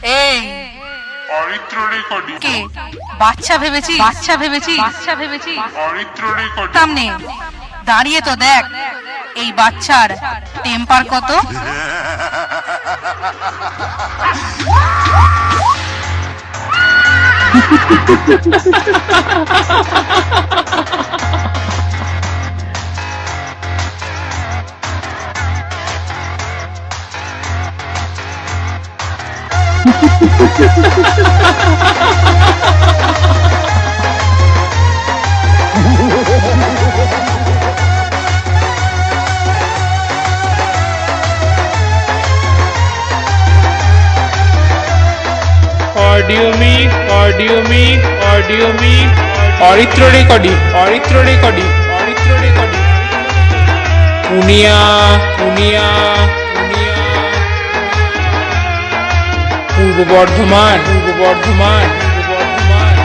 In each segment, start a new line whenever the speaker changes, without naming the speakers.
এই
অরিত্র রেকর্ডিং
কে বাচ্চা ভেবেছি বাচ্চা ভেবেছি বাচ্চা ভেবেছি
অরিত্র রেকর্ডিং
সামনে দাঁড়িয়ে তো দেখ এই বাচ্চার টেম্পার কত।
Audio mic Aritra recording Punia পূর্ব বর্ধমান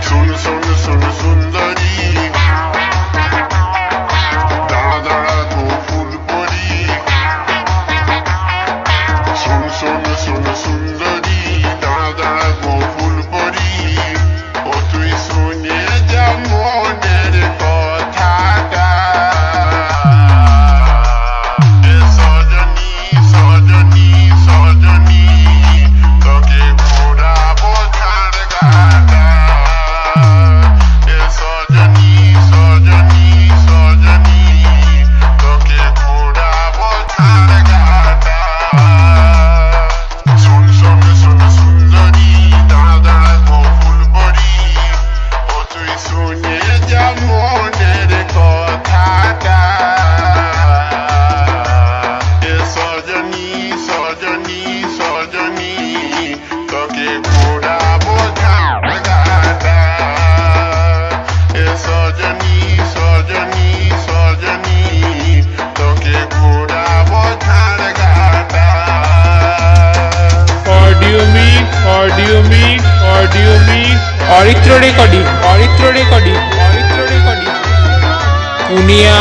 सुन सुन सुन सुंदरी दाड़ा दाड़ा को फूल परी सुन सुन सुन सुंदरी दाड़ा दाड़ा को फूल परी ओ तुई सुने जा मोनेर कथाटा ए सजनी सजनी सजनी तोके घोड़ाबो झाड़ घाटा ए सजनी सजनी सजनी तोके घोड़ाबो झाड़ घाटा सुन सुन सुन सुंदरी दाड़ा दाड़ा को फूल परी ओ तुई सुने जा मोनेर कथाटा ए सजनी सजनी सजनी तोके घोड़ाबो झाड़ घाटा ए सजनी सजनी सजनी तोके घोड़ाबो झाड़ घाटा
audio mic Aritra recording Punia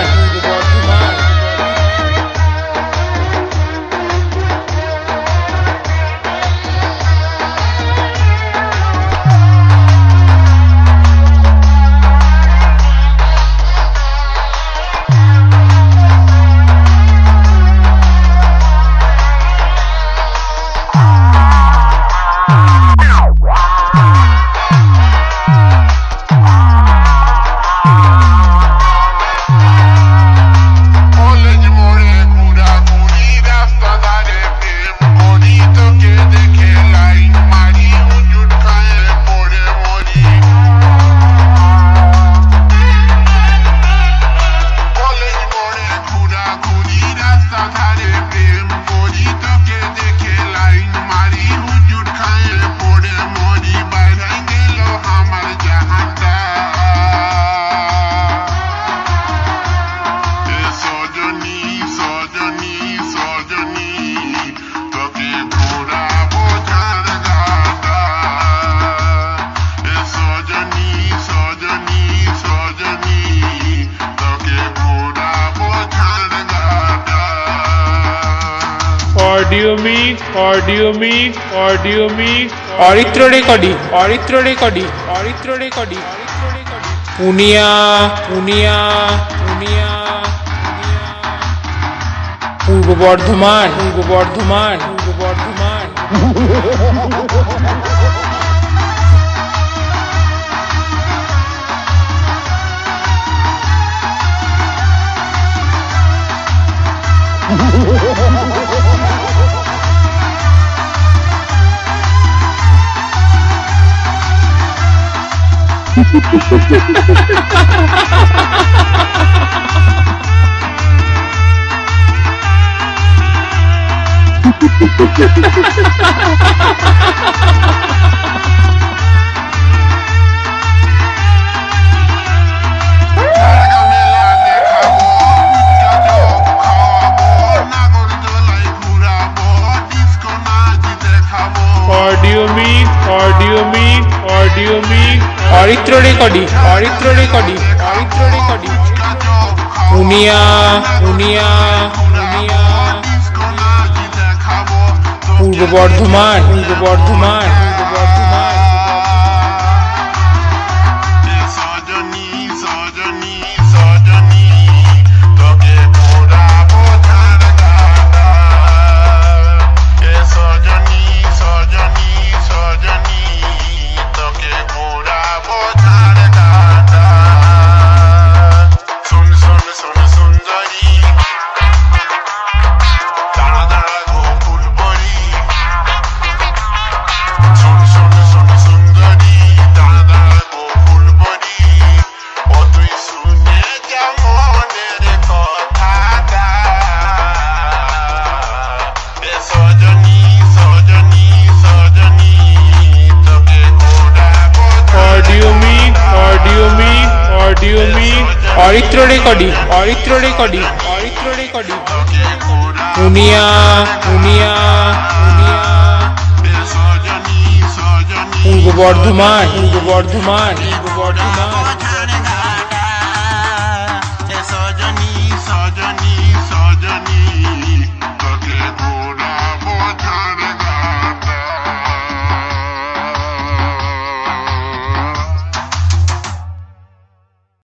পূর্ব বর্ধমান
কলেজ মোড়ে ঘোরাঘুরি রাস্তা ধারে প্রেম করি তোকে দেখে লাইন মারি হুজুর খায়ে পড়ে মরি কলেজ মোড়ে ঘোরাঘুরি রাস্তা ধারে প্রেম করি তোকে দেখে লাইন মারি হুজুর খায়ে পড়ে মরি বাইরে গেল আমার জাহানটা এ সজনী সজনী সজনী তোকে ঘোড়াবো ঝাড় ঘাটা এ সজনী সজনী সজনী তোকে ঘোড়াবো ঝাড় ঘাটা
audio mic Aritra recording Punia পূর্ব বর্ধমান
ঝাড়খা মেলা দেখাবো গুটকা চপ খাওয়াবো নাগর দোলায় ঘুরাবো ডিস্কো নাচ দেখাবো
অডিও মিক অরিত্র রেকর্ডিং
গুটকা চপ
মুনিয়া মুনিয়া মুনিয়া
ডিস্কো নাচ দেখাবো
পূর্ব বর্ধমান পূর্ব বর্ধমান পূর্ব বর্ধমান
সজনী সজনী সজনী তোকে ঘোরাবো ঝাড়গাটা সজনী সজনী সজনী তোকে ঘোরাবো ঝাড়গাটা শুন শুন শুন সুন্দরী দাঁড়া দাঁড়া গো ফুলবরি শুন শুন শুন সুন্দরী দাঁড়া দাঁড়া গো ফুলবরি ও তুই শুনে যা মনের কথাটা সজনী সজনী সজনী তোকে ঘোরাবো
audio mic audio mic audio mic Aritra recording Aritra recording Aritra recording
তোকে ঘোরাবো
মুনিয়া মুনিয়া মুনিয়া
সজনী সজনী
পূর্ব বর্ধমান পূর্ব বর্ধমান পূর্ব বর্ধমান